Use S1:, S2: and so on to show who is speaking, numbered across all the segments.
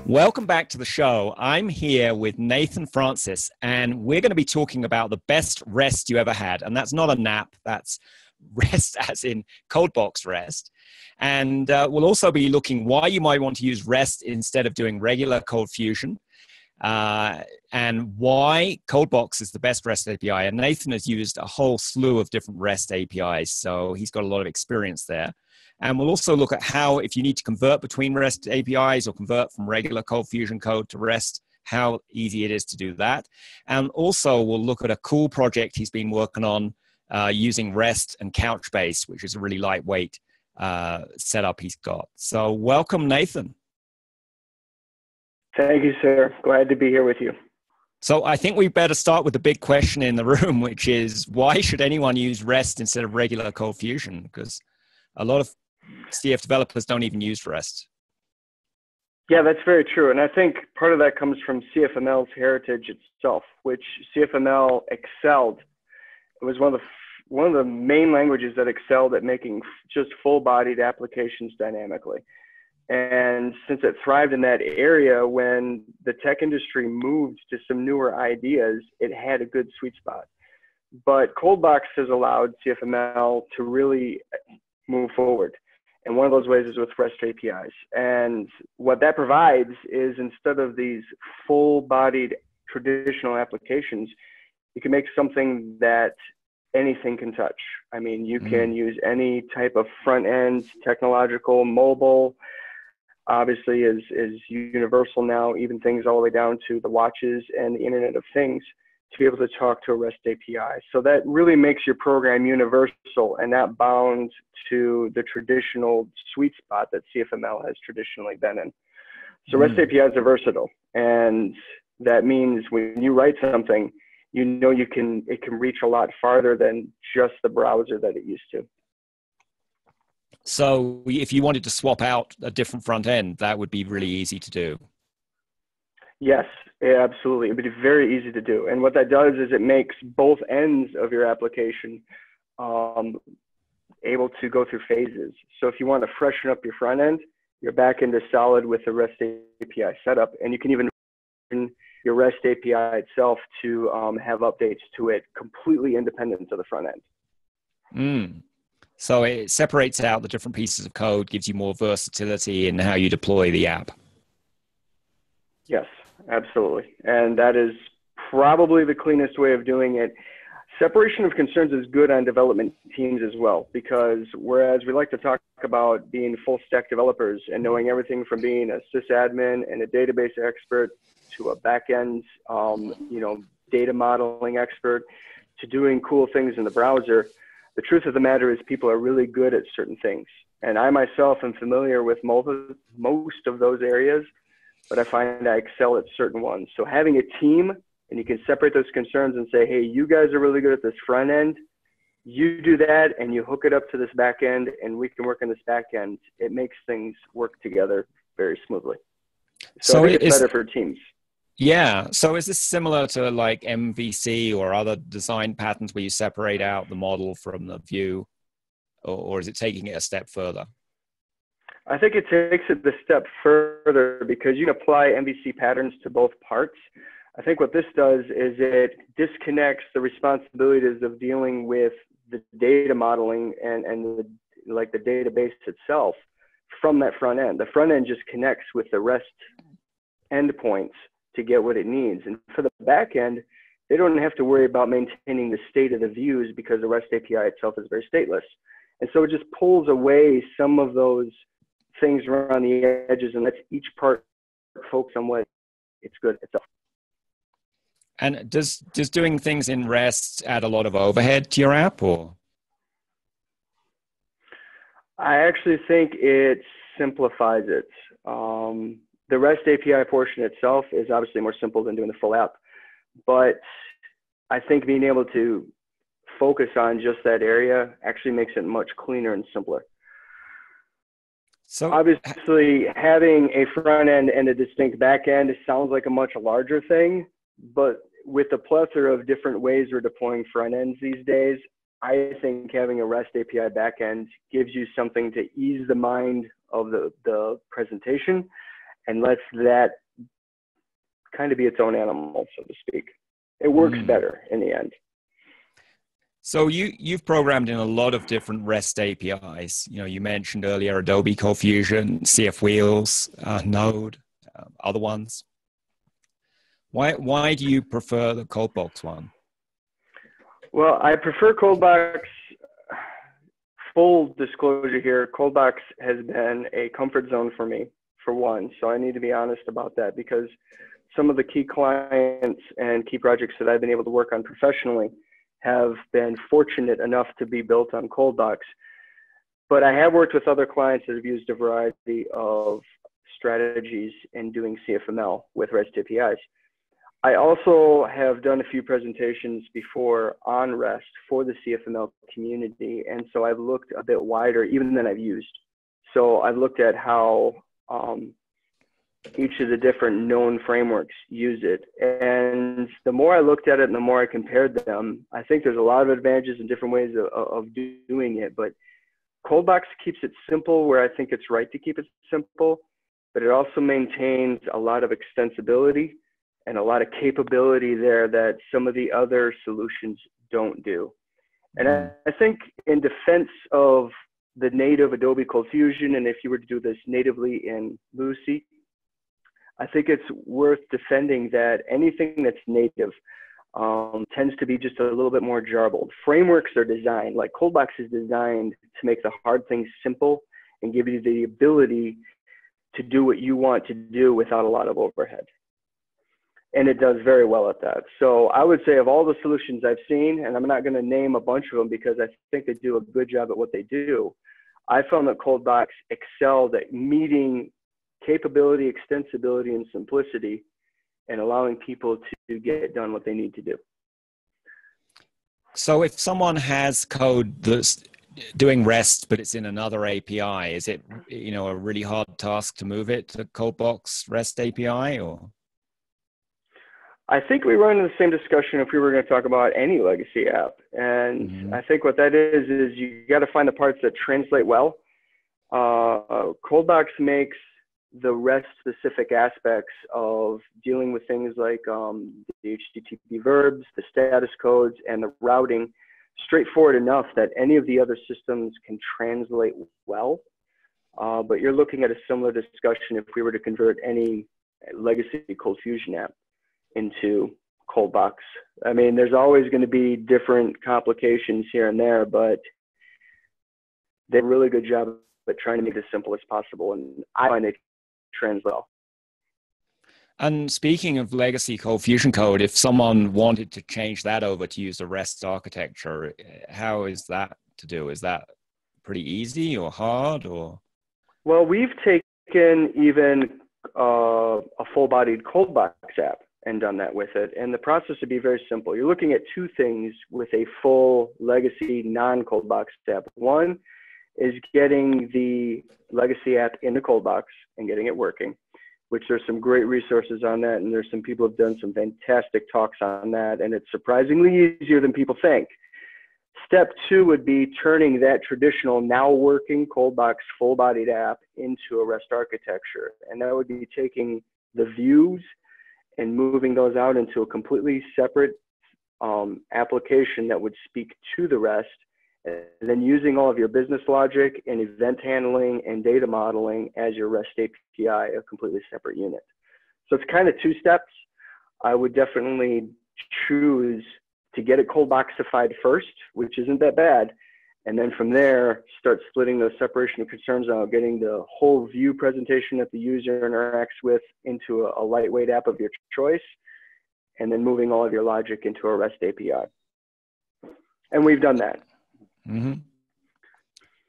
S1: Welcome back to the show. I'm here with Nathan Francis, and we're going to be talking about the best rest you ever had. And that's not a nap, that's rest as in ColdBox REST. And we'll also be looking why you might want to use REST instead of doing regular ColdFusion, and why ColdBox is the best REST API. And Nathan has used a whole slew of different REST APIs, so he's got a lot of experience there. And we'll also look at how, if you need to convert between REST APIs or convert from regular ColdFusion code to REST, how easy it is to do that. And also we'll look at a cool project he's been working on using REST and CouchBase, which is a really lightweight setup he's got. So welcome, Nathan.
S2: Thank you, sir. Glad to be here with you.
S1: So I think we better start with the big question in the room, which is why should anyone use REST instead of regular ColdFusion? Because a lot of CF developers don't even use REST.
S2: Yeah, that's very true. And I think part of that comes from CFML's heritage itself, which CFML excelled. It was one of the main languages that excelled at making just full-bodied applications dynamically. And since it thrived in that area, when the tech industry moved to some newer ideas, it had a good sweet spot. But ColdBox has allowed CFML to really move forward. And one of those ways is with REST APIs. And what that provides is, instead of these full-bodied traditional applications, you can make something that anything can touch. I mean, you can use any type of front-end, technological, mobile, obviously is universal now, even things all the way down to the watches and the Internet of Things, to be able to talk to a REST API. So that really makes your program universal and not bound to the traditional sweet spot that CFML has traditionally been in. So REST APIs are versatile, and that means when you write something, you know it can reach a lot farther than just the browser that it used to.
S1: So if you wanted to swap out a different front end, that would be really easy to do.
S2: Yes, absolutely. It would be very easy to do. And what that does is it makes both ends of your application able to go through phases. So if you want to freshen up your front end, your back end is solid with the REST API setup. And you can even your REST API itself to have updates to it completely independent of the front end.
S1: So it separates out the different pieces of code, gives you more versatility in how you deploy the app.
S2: Yes, absolutely. And that is probably the cleanest way of doing it. Separation of concerns is good on development teams as well, because whereas we like to talk about being full stack developers and knowing everything from being a sysadmin and a database expert to a backend, data modeling expert to doing cool things in the browser, the truth of the matter is people are really good at certain things. And I myself am familiar with most of those areas, but I find I excel at certain ones. So having a team, and you can separate those concerns and say, hey, you guys are really good at this front end. You do that and you hook it up to this back end and we can work on this back end. It makes things work together very smoothly. So I think it's better for teams.
S1: Yeah. So is this similar to like MVC or other design patterns where you separate out the model from the view, or is it taking it a step further?
S2: I think it takes it a step further because you can apply MVC patterns to both parts. I think what this does is it disconnects the responsibilities of dealing with the data modeling and the database itself from that front end. The front end just connects with the REST endpoints to get what it needs. And for the back end, they don't have to worry about maintaining the state of the views because the REST API itself is very stateless. And so it just pulls away some of those things around the edges and lets each part focus on what it's good at itself.
S1: And does doing things in REST add a lot of overhead to your app, or?
S2: I actually think it simplifies it. The REST API portion itself is obviously more simple than doing the full app, but I think being able to focus on just that area actually makes it much cleaner and simpler. So obviously having a front end and a distinct back end sounds like a much larger thing, but with the plethora of different ways we're deploying front ends these days, I think having a REST API backend gives you something to ease the mind of the presentation and lets that kind of be its own animal, so to speak. It works better in the end.
S1: So you've programmed in a lot of different REST APIs. You mentioned earlier Adobe ColdFusion, CF Wheels, Node, other ones. Why do you prefer the ColdBox one?
S2: Well, I prefer ColdBox. Full disclosure here, ColdBox has been a comfort zone for me, for one. So I need to be honest about that, because some of the key clients and key projects that I've been able to work on professionally have been fortunate enough to be built on ColdBox. But I have worked with other clients that have used a variety of strategies in doing CFML with REST APIs. I also have done a few presentations before on REST for the CFML community, and so I've looked a bit wider even than I've used. So I've looked at how each of the different known frameworks use it. And the more I looked at it and the more I compared them, I think there's a lot of advantages and different ways of doing it. But ColdBox keeps it simple where I think it's right to keep it simple, but it also maintains a lot of extensibility and a lot of capability there that some of the other solutions don't do. And I think in defense of the native Adobe ColdFusion, and if you were to do this natively in Lucy, I think it's worth defending that anything that's native tends to be just a little bit more jarbled. Frameworks are designed, like ColdBox is designed to make the hard things simple and give you the ability to do what you want to do without a lot of overhead. And it does very well at that. So I would say of all the solutions I've seen, and I'm not going to name a bunch of them because I think they do a good job at what they do, I found that ColdBox excelled at meeting capability, extensibility, and simplicity, and allowing people to get done what they need to do.
S1: So if someone has code that's doing REST, but it's in another API, is it a really hard task to move it to ColdBox REST API, or?
S2: I think we run into the same discussion if we were going to talk about any legacy app. And I think what that is you got to find the parts that translate well. ColdBox makes the REST specific aspects of dealing with things like the HTTP verbs, the status codes, and the routing straightforward enough that any of the other systems can translate well. But you're looking at a similar discussion if we were to convert any legacy ColdFusion app into ColdBox. I mean, there's always going to be different complications here and there, but they do a really good job at trying to make it as simple as possible. And I find it trends well.
S1: And speaking of legacy ColdFusion code, if someone wanted to change that over to use the REST architecture, how is that to do? Is that pretty easy or hard, or?
S2: Well, we've taken even a full-bodied ColdBox app and done that with it. And the process would be very simple. You're looking at two things with a full legacy non-ColdBox app. One is getting the legacy app into ColdBox and getting it working, which there's some great resources on that. And there's some people who have done some fantastic talks on that. And it's surprisingly easier than people think. Step two would be turning that traditional now working ColdBox full-bodied app into a REST architecture. And that would be taking the views and moving those out into a completely separate application that would speak to the REST, and then using all of your business logic and event handling and data modeling as your REST API, a completely separate unit. So it's kind of two steps. I would definitely choose to get it ColdBoxified first, which isn't that bad. And then from there, start splitting those separation of concerns out, getting the whole view presentation that the user interacts with into a lightweight app of your choice, and then moving all of your logic into a REST API. And we've done that.
S1: Mm-hmm.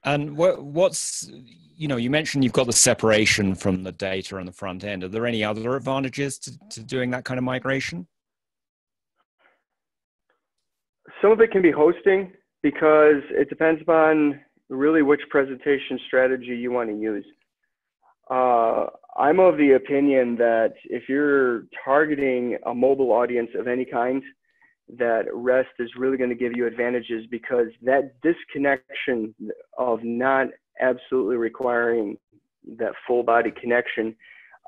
S1: And what's, you mentioned you've got the separation from the data on the front end. Are there any other advantages to doing that kind of migration?
S2: Some of it can be hosting, because it depends upon really which presentation strategy you want to use. I'm of the opinion that if you're targeting a mobile audience of any kind, that REST is really going to give you advantages, because that disconnection of not absolutely requiring that full body connection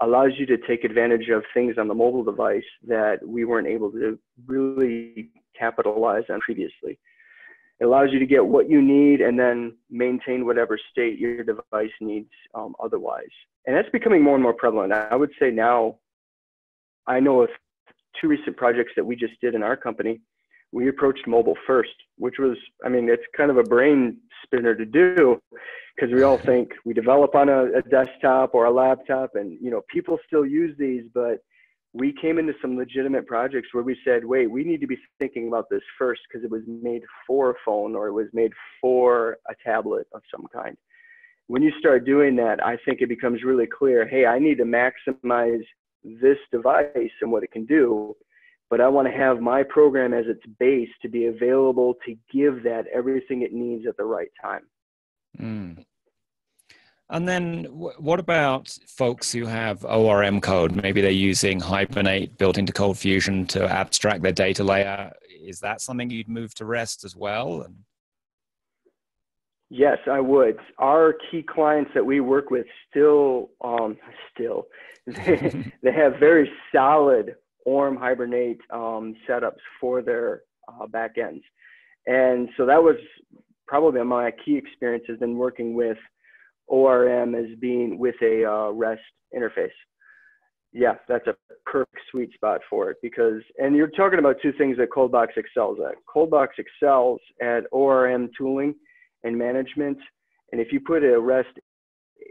S2: allows you to take advantage of things on the mobile device that we weren't able to really capitalize on previously. It allows you to get what you need and then maintain whatever state your device needs otherwise. And that's becoming more and more prevalent. I would say now, I know of 2 recent projects that we just did in our company. We approached mobile first, which was, I mean, it's kind of a brain spinner to do, because we all think we develop on a desktop or a laptop, and people still use these, but we came into some legitimate projects where we said, wait, we need to be thinking about this first, because it was made for a phone or it was made for a tablet of some kind. When you start doing that, I think it becomes really clear, hey, I need to maximize this device and what it can do, but I want to have my program as its base to be available to give that everything it needs at the right time.
S1: Mm. And then what about folks who have ORM code? Maybe they're using Hibernate built into ColdFusion to abstract their data layer. Is that something you'd move to REST as well?
S2: Yes, I would. Our key clients that we work with still they have very solid ORM Hibernate setups for their backends. And so that was probably my key experience, has been working with ORM as being with a REST interface. Yeah, that's a perfect sweet spot for it, because, and you're talking about 2 things that ColdBox excels at. ColdBox excels at ORM tooling and management. And if you put a REST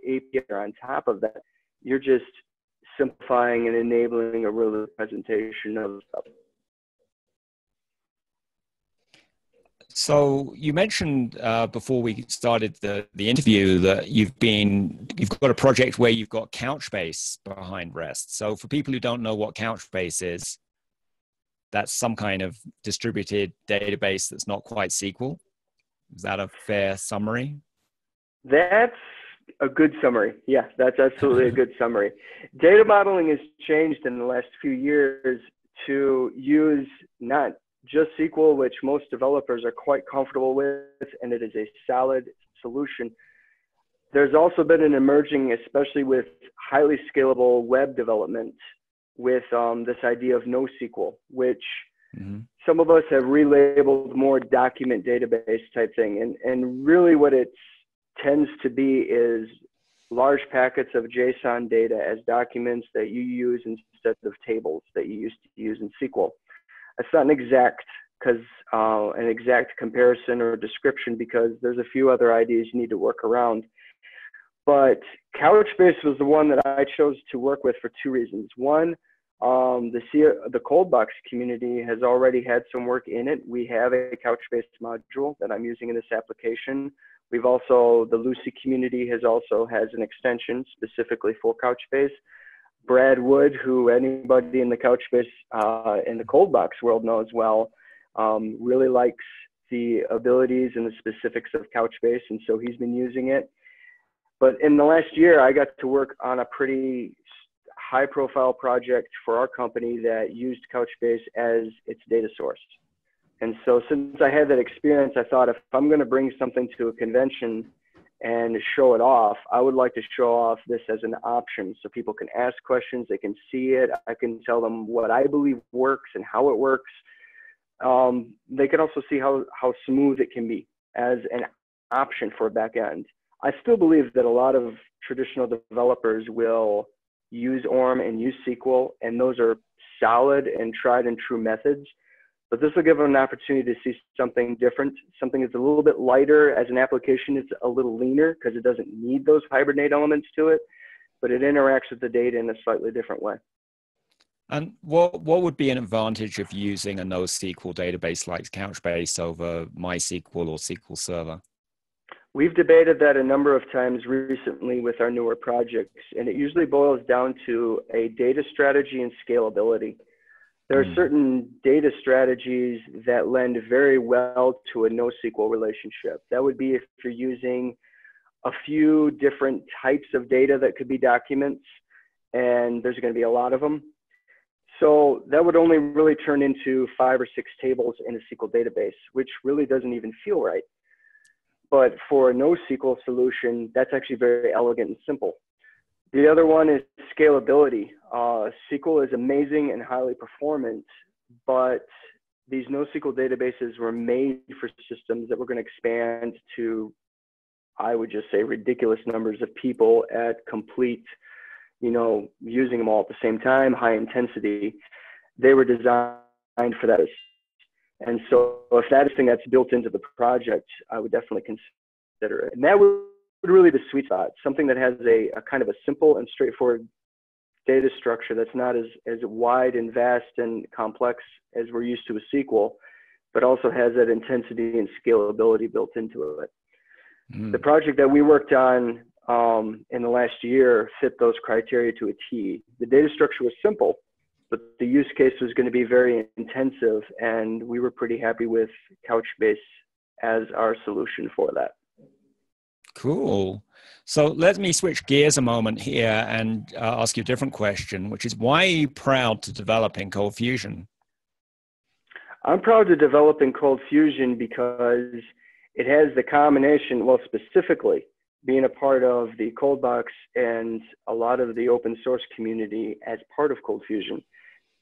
S2: API on top of that, you're just simplifying and enabling a real presentation of stuff.
S1: So you mentioned before we started the interview that you've got a project where you've got CouchBase behind REST. So for people who don't know what CouchBase is, that's some kind of distributed database that's not quite SQL. Is that a fair summary? That's
S2: a good summary. Yeah, that's absolutely a good summary. Data modeling has changed in the last few years to use not just SQL, which most developers are quite comfortable with, and it is a solid solution. There's also been an emerging, especially with highly scalable web development, with this idea of NoSQL, which some of us have relabeled more document database type thing. And really what it tends to be is large packets of JSON data as documents that you use instead of tables that you used to use in SQL. It's not an exact comparison or description, because there's a few other ideas you need to work around. But CouchBase was the one that I chose to work with for 2 reasons. One, the ColdBox community has already had some work in it. We have a CouchBase module that I'm using in this application. We've also, the Lucy community has an extension specifically for CouchBase. Brad Wood, who anybody in the CouchBase in the ColdBox world knows well, really likes the abilities and the specifics of CouchBase, and so he's been using it. But in the last year, I got to work on a pretty high-profile project for our company that used CouchBase as its data source. And so since I had that experience, I thought, if I'm going to bring something to a convention and show it off, I would like to show off this as an option, so people can ask questions, they can see it, I can tell them what I believe works and how it works. They can also see how smooth it can be as an option for a back end. I still believe that a lot of traditional developers will use ORM and use SQL, and those are solid and tried and true methods. But this will give them an opportunity to see something different, something that's a little bit lighter. As an application, it's a little leaner because it doesn't need those Hibernate elements to it, but it interacts with the data in a slightly different way.
S1: And what would be an advantage of using a NoSQL database like CouchBase over MySQL or SQL Server?
S2: We've debated that a number of times recently with our newer projects, and it usually boils down to a data strategy and scalability. There are certain data strategies that lend very well to a NoSQL relationship. That would be if you're using a few different types of data that could be documents, and there's going to be a lot of them. So that would only really turn into 5 or 6 tables in a SQL database, which really doesn't even feel right. But for a NoSQL solution, that's actually very elegant and simple. The other one is scalability. SQL is amazing and highly performant, but these NoSQL databases were made for systems that were going to expand to, I would just say, ridiculous numbers of people at complete, using them all at the same time, high intensity. They were designed for that. And so if that is something that's built into the project, I would definitely consider it. And that would really be the sweet spot, something that has a kind of a simple and straightforward data structure that's not as wide and vast and complex as we're used to with SQL, but also has that intensity and scalability built into it. The project that we worked on in the last year fit those criteria to a T. The data structure was simple, but the use case was going to be very intensive, and we were pretty happy with CouchBase as our solution for that.
S1: Cool. So let me switch gears a moment here and ask you a different question, which is, why are you proud to develop in ColdFusion?
S2: I'm proud to develop in ColdFusion because it has the combination, well, specifically being a part of the ColdBox and a lot of the open source community as part of ColdFusion,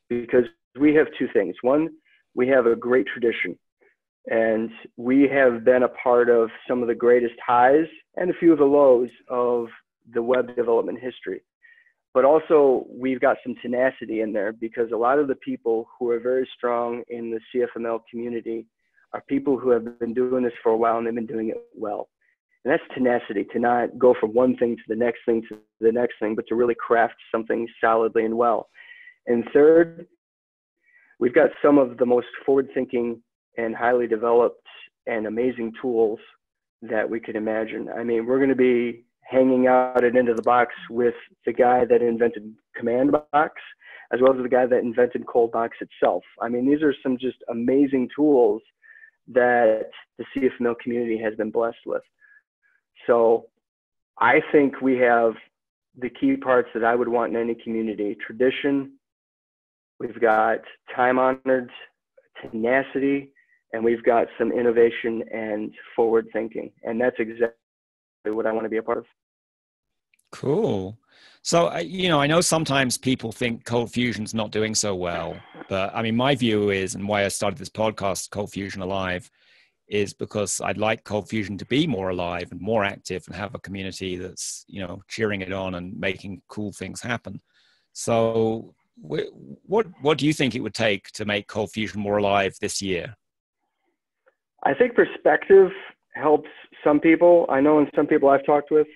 S2: because we have two things. One, we have a great tradition, and we have been a part of some of the greatest highs and a few of the lows of the web development history. But also, we've got some tenacity in there, because a lot of the people who are very strong in the CFML community are people who have been doing this for a while, and they've been doing it well. And that's tenacity, to not go from one thing to the next thing to the next thing, but to really craft something solidly and well. And third, we've got some of the most forward-thinking and highly developed and amazing tools that we could imagine. I mean, we're going to be hanging out at End of the Box with the guy that invented Command Box, as well as the guy that invented ColdBox itself. I mean, these are some just amazing tools that the CFML community has been blessed with. So I think we have the key parts that I would want in any community: tradition, we've got time-honored tenacity, and we've got some innovation and forward thinking. And that's exactly what I want to be a part of.
S1: Cool. So, I know sometimes people think ColdFusion's not doing so well, but I mean, my view is, and why I started this podcast, ColdFusion Alive, is because I'd like ColdFusion to be more alive and more active and have a community that's, cheering it on and making cool things happen. So what do you think it would take to make ColdFusion more alive this year?
S2: I think perspective helps some people. I know in some people I've talked with,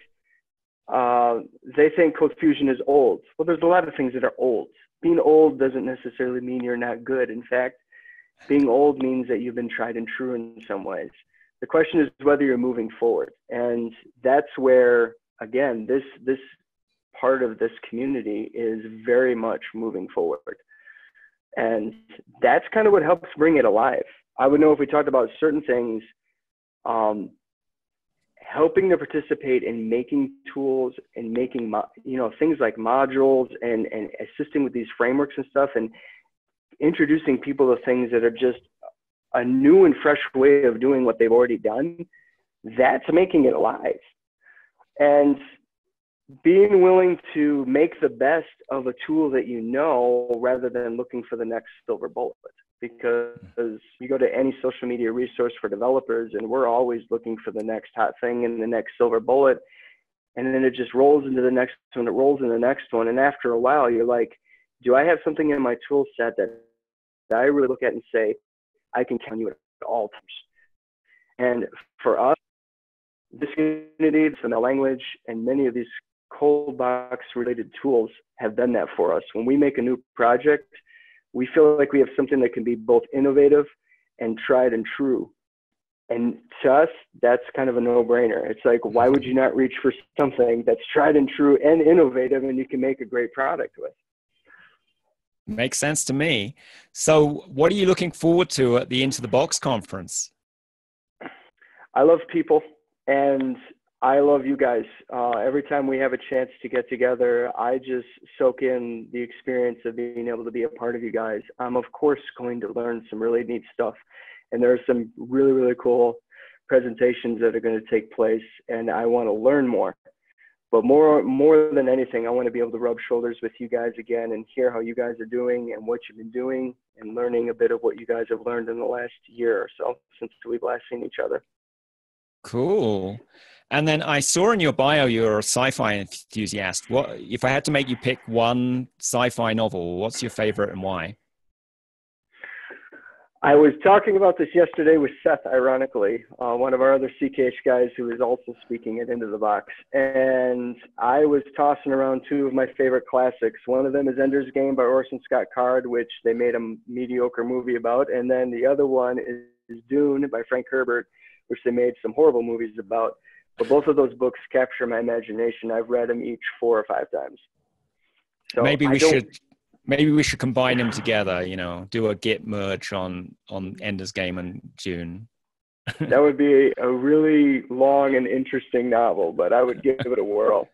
S2: they think ColdFusion is old. Well, there's a lot of things that are old. Being old doesn't necessarily mean you're not good. In fact, being old means that you've been tried and true in some ways. The question is whether you're moving forward. And that's where, again, this part of this community is very much moving forward. And that's kind of what helps bring it alive. I would know if we talked about certain things, helping to participate in making tools and making, things like modules and assisting with these frameworks and stuff, and introducing people to things that are just a new and fresh way of doing what they've already done. That's making it alive. And being willing to make the best of a tool that you know, rather than looking for the next silver bullet. Because you go to any social media resource for developers, and we're always looking for the next hot thing and the next silver bullet. And then it just rolls into the next one, it rolls into the next one. And after a while, you're like, do I have something in my tool set that I really look at and say, I can count you at all times? And for us, this community, the language, and many of these ColdBox related tools have done that for us. When we make a new project, we feel like we have something that can be both innovative and tried and true. And to us, that's kind of a no-brainer. It's like, why would you not reach for something that's tried and true and innovative, and you can make a great product with?
S1: Makes sense to me. So what are you looking forward to at the Into the Box conference?
S2: I love people, and I love you guys. Every time we have a chance to get together, I just soak in the experience of being able to be a part of you guys. I'm, of course, going to learn some really neat stuff. And there are some really, really cool presentations that are going to take place, and I want to learn more. But more than anything, I want to be able to rub shoulders with you guys again and hear how you guys are doing and what you've been doing and learning a bit of what you guys have learned in the last year or so since we've last seen each other.
S1: Cool. And then I saw in your bio you're a sci-fi enthusiast. What if I had to make you pick one sci-fi novel, what's your favorite and why?
S2: I was talking about this yesterday with Seth, ironically, one of our other CKH guys who is also speaking at Into the Box. And I was tossing around two of my favorite classics. One of them is Ender's Game by Orson Scott Card, which they made a mediocre movie about. And then the other one is Dune by Frank Herbert, which they made some horrible movies about. But both of those books capture my imagination. I've read them each 4 or 5 times. So
S1: maybe we should combine them together, do a Git merge on Ender's Game and Dune.
S2: That would be a really long and interesting novel, but I would give it a whirl.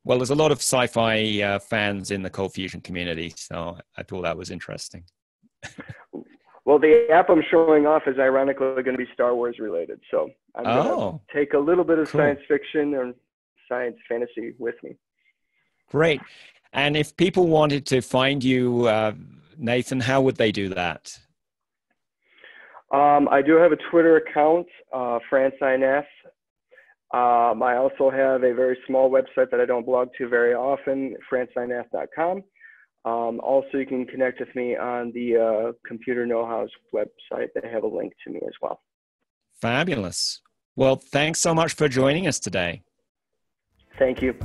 S1: Well, there's a lot of sci-fi fans in the ColdFusion community, so I thought that was interesting.
S2: Well, the app I'm showing off is ironically going to be Star Wars related, so I'm going to take a little bit of science fiction and science fantasy with me.
S1: Great. And if people wanted to find you, Nathan, how would they do that?
S2: I do have a Twitter account, FranCiNath. I also have a very small website that I don't blog to very often, francinath.com. Also, you can connect with me on the Computer Know-How's website. They have a link to me as well.
S1: Fabulous. Well, thanks so much for joining us today.
S2: Thank you.